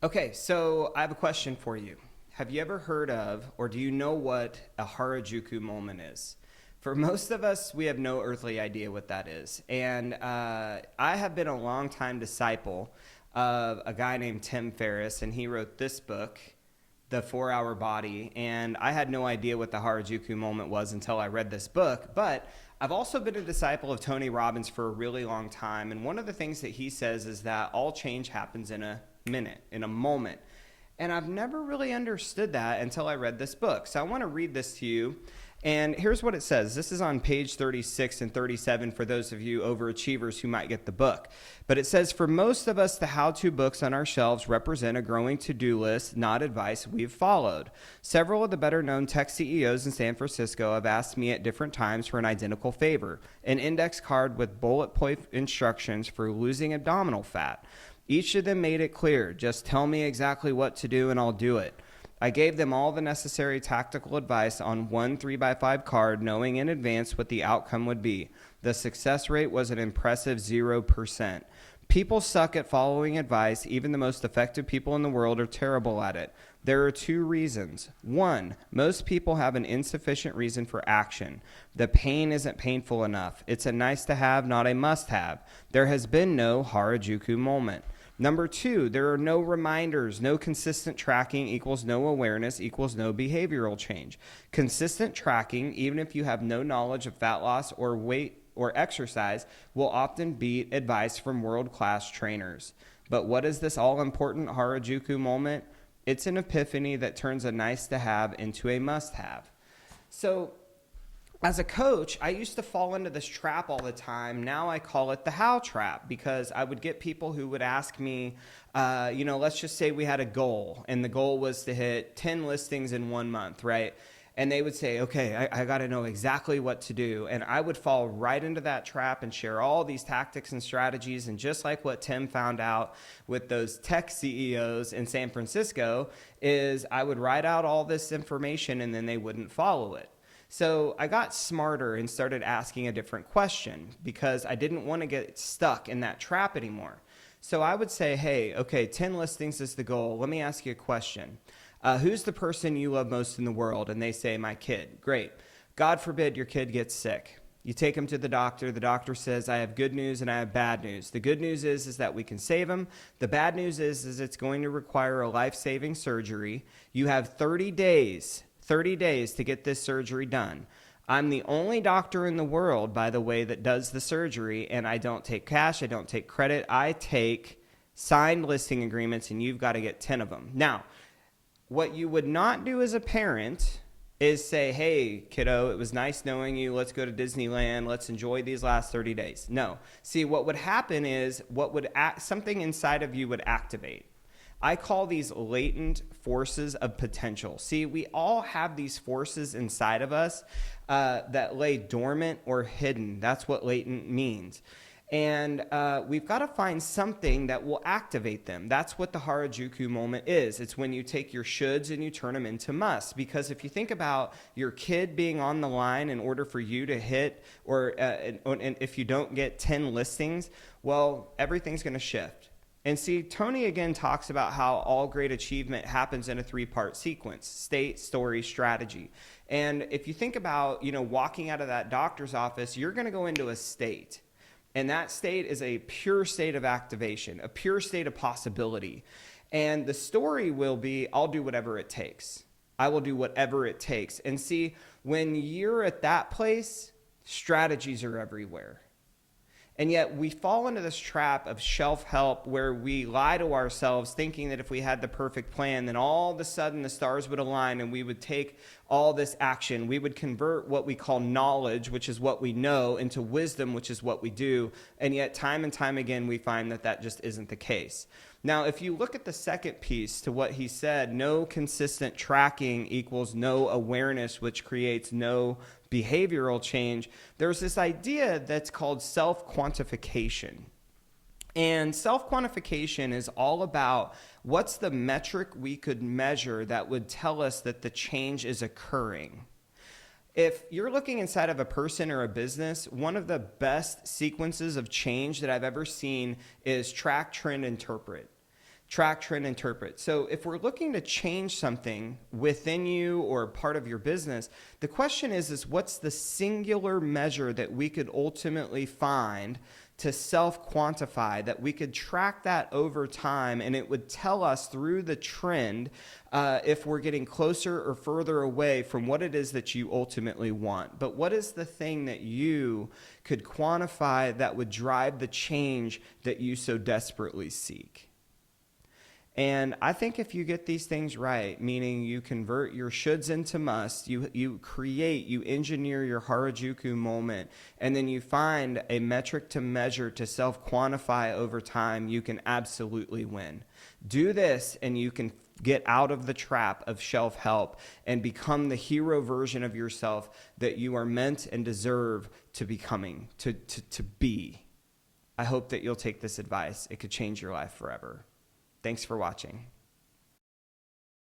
Okay, so I have a question for you. Have you ever heard of, or do you know what a Harajuku moment is? For most of us, we have no earthly idea what that is. And I have been a long time disciple of a guy named Tim Ferriss, and he wrote this book, The 4 Hour Body. And I had no idea what the Harajuku moment was until I read this book. But I've also been a disciple of Tony Robbins for a really long time. And one of the things that he says is that all change happens in a minute, in a moment. And I've never really understood that until I read this book. So I want to read this to you. And here's what it says. This is on page 36 and 37 for those of you overachievers who might get the book. But it says, for most of us, the how-to books on our shelves represent a growing to-do list, not advice we've followed. Several of the better-known tech CEOs in San Francisco have asked me at different times for an identical favor, an index card with bullet point instructions for losing abdominal fat. Each of them made it clear, just tell me exactly what to do and I'll do it. I gave them all the necessary tactical advice on one 3x5 card, knowing in advance what the outcome would be. The success rate was an impressive 0%. People suck at following advice. Even the most effective people in the world are terrible at it. There are two reasons. One, most people have an insufficient reason for action. The pain isn't painful enough. It's a nice to have, not a must have. There has been no Harajuku moment. Number two, there are no reminders. No consistent tracking equals no awareness equals no behavioral change. Consistent tracking, even if you have no knowledge of fat loss or weight or exercise, will often beat advice from world-class trainers. But what is this all-important Harajuku moment? It's an epiphany that turns a nice to have into a must have. So as a coach, I used to fall into this trap all the time. Now I call it the how trap, because I would get people who would ask me, let's just say we had a goal and the goal was to hit 10 listings in 1 month, right? And they would say, okay, I got to know exactly what to do. And I would fall right into that trap and share all these tactics and strategies. And just like what Tim found out with those tech CEOs in San Francisco, is I would write out all this information and then they wouldn't follow it. So I got smarter and started asking a different question because I didn't want to get stuck in that trap anymore. So I would say, hey, okay, 10 listings is the goal. Let me ask you a question. Who's the person you love most in the world? And they say, my kid. Great. God forbid your kid gets sick. You take him to the doctor. The doctor says, I have good news and I have bad news. The good news is that we can save him. The bad news is it's going to require a life-saving surgery. You have 30 days to get this surgery done. I'm the only doctor in the world, by the way, that does the surgery, and I don't take cash, I don't take credit, I take signed listing agreements, and you've got to get 10 of them. Now, what you would not do as a parent is say, hey, kiddo, it was nice knowing you, let's go to Disneyland, let's enjoy these last 30 days. No. See, what would happen is something inside of you would activate. I call these latent forces of potential. See, we all have these forces inside of us that lay dormant or hidden. That's what latent means. And we've got to find something that will activate them. That's what the Harajuku moment is. It's when you take your shoulds and you turn them into musts. Because if you think about your kid being on the line in order for you to hit, and if you don't get 10 listings, well, everything's going to shift. And see, Tony again talks about how all great achievement happens in a 3-part sequence: state, story, strategy. And if you think about, walking out of that doctor's office, you're going to go into a state. And that state is a pure state of activation, a pure state of possibility. And the story will be, I'll do whatever it takes. I will do whatever it takes. And see, when you're at that place, strategies are everywhere. And yet we fall into this trap of self-help where we lie to ourselves thinking that if we had the perfect plan, then all of a sudden the stars would align and we would take all this action. We would convert what we call knowledge, which is what we know, into wisdom, which is what we do. And yet time and time again, we find that that just isn't the case. Now, if you look at the second piece to what he said, no consistent tracking equals no awareness, which creates no behavioral change. There's this idea that's called self-quantification. And self-quantification is all about what's the metric we could measure that would tell us that the change is occurring. If you're looking inside of a person or a business, one of the best sequences of change that I've ever seen is track, trend, interpret. Track, trend, interpret. So if we're looking to change something within you or part of your business, the question is what's the singular measure that we could ultimately find to self-quantify, that we could track that over time, and it would tell us through the trend if we're getting closer or further away from what it is that you ultimately want. But what is the thing that you could quantify that would drive the change that you so desperately seek? And I think if you get these things right, meaning you convert your shoulds into musts, you engineer your Harajuku moment, and then you find a metric to measure to self-quantify over time, you can absolutely win. Do this and you can get out of the trap of self-help and become the hero version of yourself that you are meant and deserve to becoming, to be. I hope that you'll take this advice. It could change your life forever. Thanks for watching.